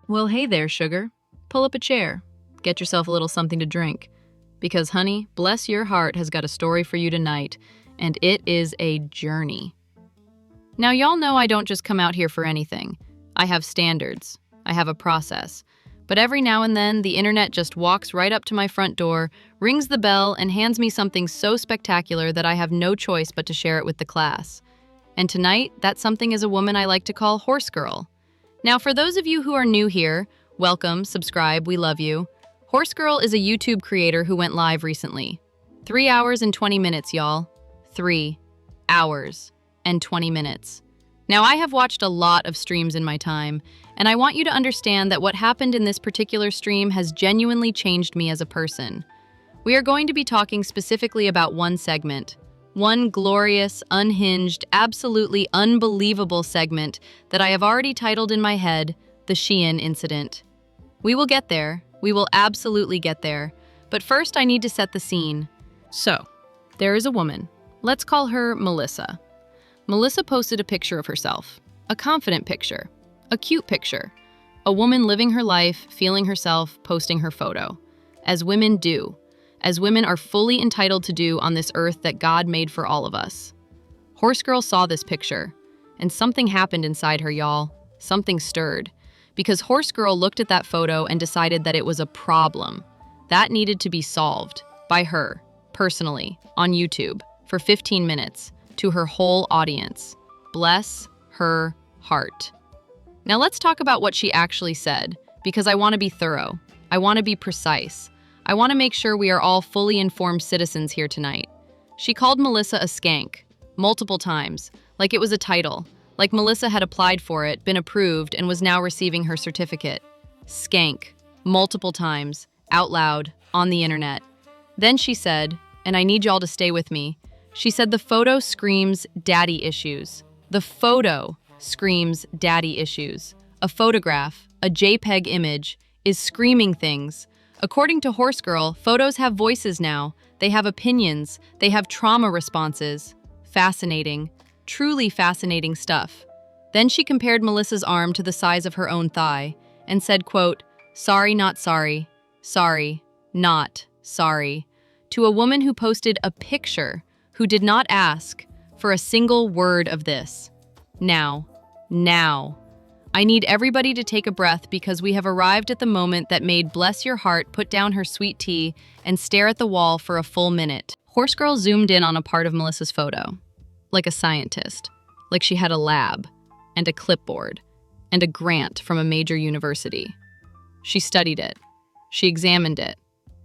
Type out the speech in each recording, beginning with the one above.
Well, hey there, sugar. Pull up a chair. Get yourself a little something to drink. Because, honey, bless your heart has got a story for you tonight, and it is a journey. Now, y'all know I don't just come out here for anything. I have standards. I have a process. But every now and then, the internet just walks right up to my front door, rings the bell, and hands me something so spectacular that I have no choice but to share it with the class. And tonight, that something is a woman I like to call Horse Girl. Now, for those of you who are new here, welcome, subscribe, we love you. Horse Girl is a YouTube creator who went live recently. 3 hours and 20 minutes, y'all. 3 hours and 20 minutes. Now, I have watched a lot of streams in my time, and I want you to understand that what happened in this particular stream has genuinely changed me as a person. We are going to be talking specifically about one segment, one glorious, unhinged, absolutely unbelievable segment that I have already titled in my head, the Shein incident. We will get there. We will absolutely get there. But first, I need to set the scene. So, there is a woman. Let's call her Melissa. Melissa posted a picture of herself. A confident picture. A cute picture. A woman living her life, feeling herself, posting her photo. As women do. As women are fully entitled to do on this earth that God made for all of us. Horse Girl saw this picture, and something happened inside her, y'all. Something stirred. Because Horse Girl looked at that photo and decided that it was a problem. That needed to be solved by her, personally, on YouTube, for 15 minutes, to her whole audience. Bless her heart. Now let's talk about what she actually said, because I want to be thorough. I want to be precise. I want to make sure we are all fully informed citizens here tonight. She called Melissa a skank, multiple times, like it was a title. Like Melissa had applied for it, been approved, and was now receiving her certificate. Skank, multiple times, out loud, on the internet. Then she said, and I need y'all to stay with me, she said the photo screams daddy issues. The photo screams daddy issues. A photograph, a JPEG image, is screaming things. According to Horse Girl, photos have voices now. They have opinions. They have trauma responses. Fascinating. Truly fascinating stuff. Then she compared Melissa's arm to the size of her own thigh and said, quote, sorry, not sorry, sorry, not sorry, to a woman who posted a picture, who did not ask for a single word of this. Now, I need everybody to take a breath because we have arrived at the moment that made Bless Your Heart put down her sweet tea and stare at the wall for a full minute. Horse Girl zoomed in on a part of Melissa's photo. Like a scientist, like she had a lab, and a clipboard, and a grant from a major university. She studied it, she examined it,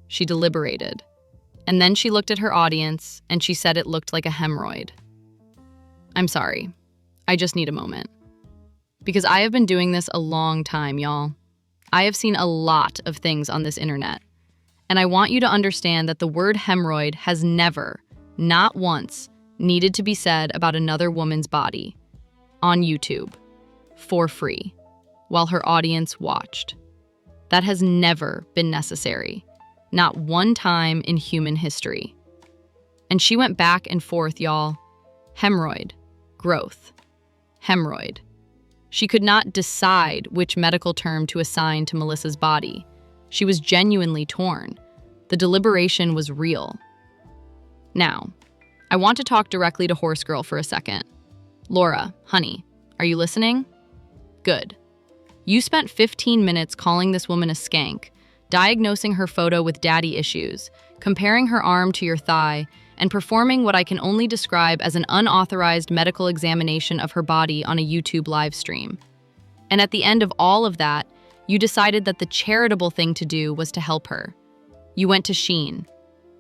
she deliberated, and then she looked at her audience and she said it looked like a hemorrhoid. I'm sorry, I just need a moment. Because I have been doing this a long time, y'all. I have seen a lot of things on this internet, and I want you to understand that the word hemorrhoid has never, not once, needed to be said about another woman's body on YouTube for free while her audience watched. That has never been necessary, not one time in human history. And she went back and forth, y'all. Hemorrhoid, growth, hemorrhoid. She could not decide which medical term to assign to Melissa's body. She was genuinely torn. The deliberation was real. Now, I want to talk directly to Horse Girl for a second. Laura, honey, are you listening? Good. You spent 15 minutes calling this woman a skank, diagnosing her photo with daddy issues, comparing her arm to your thigh, and performing what I can only describe as an unauthorized medical examination of her body on a YouTube live stream. And at the end of all of that, you decided that the charitable thing to do was to help her. You went to Shein.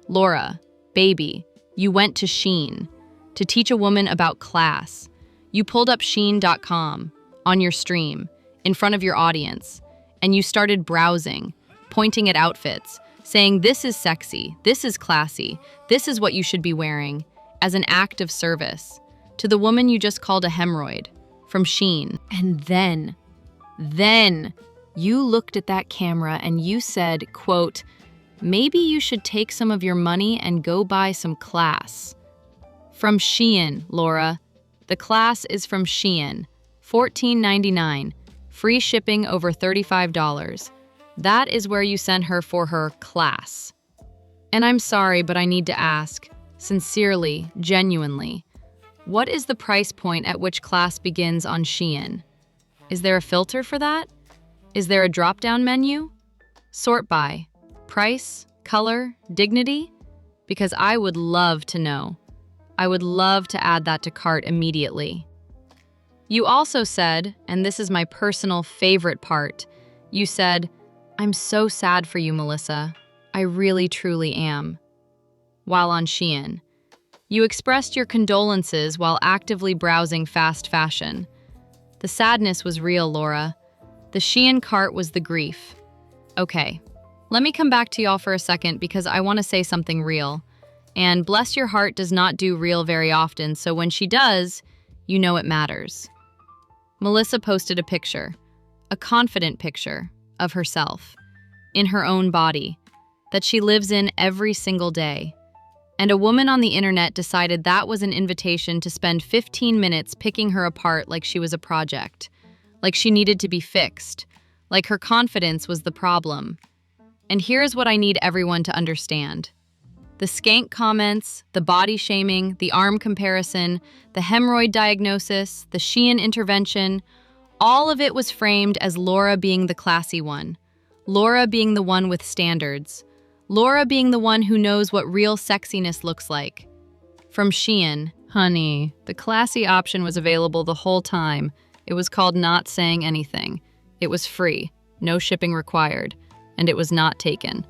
Laura, baby, you went to Shein to teach a woman about class. You pulled up Shein.com on your stream in front of your audience, and you started browsing, pointing at outfits, saying this is sexy, this is classy, this is what you should be wearing, as an act of service to the woman you just called a hemorrhoid from Shein. And then you looked at that camera and you said, quote, maybe you should take some of your money and go buy some class. From Shein, Laura. The class is from Shein. $14.99. Free shipping over $35. That is where you sent her for her class. And I'm sorry, but I need to ask, sincerely, genuinely, what is the price point at which class begins on Shein? Is there a filter for that? Is there a drop-down menu? Sort by price, color, dignity? Because I would love to know. I would love to add that to cart immediately. You also said, and this is my personal favorite part, you said, "I'm so sad for you, Melissa. I really, truly am." While on Shein, you expressed your condolences while actively browsing fast fashion. The sadness was real, Laura. The Shein cart was the grief. Okay, let me come back to y'all for a second because I want to say something real. And bless your heart does not do real very often, so when she does, you know it matters. Melissa posted a picture, a confident picture, of herself, in her own body, that she lives in every single day. And a woman on the internet decided that was an invitation to spend 15 minutes picking her apart like she was a project, like she needed to be fixed, like her confidence was the problem. And here's what I need everyone to understand. The skank comments, the body shaming, the arm comparison, the hemorrhoid diagnosis, the Shein intervention, all of it was framed as Laura being the classy one, Laura being the one with standards, Laura being the one who knows what real sexiness looks like. From Shein, honey, the classy option was available the whole time. It was called not saying anything. It was free, no shipping required, and it was not taken.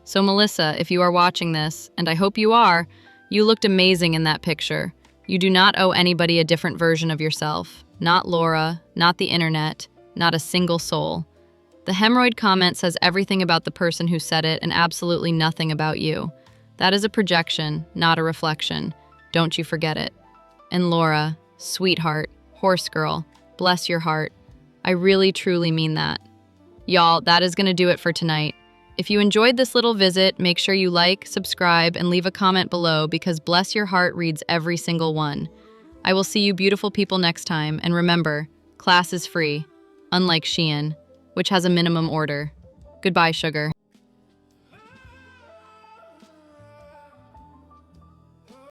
So Melissa, if you are watching this, and I hope you are, you looked amazing in that picture. You do not owe anybody a different version of yourself. Not Laura, not the internet, not a single soul. The hemorrhoid comment says everything about the person who said it and absolutely nothing about you. That is a projection, not a reflection. Don't you forget it. And Laura, sweetheart, horse girl, bless your heart. I really truly mean that. Y'all, that is gonna do it for tonight. If you enjoyed this little visit, make sure you like, subscribe, and leave a comment below because Bless Your Heart reads every single one. I will see you beautiful people next time, and remember, class is free, unlike Shein, which has a minimum order. Goodbye, sugar.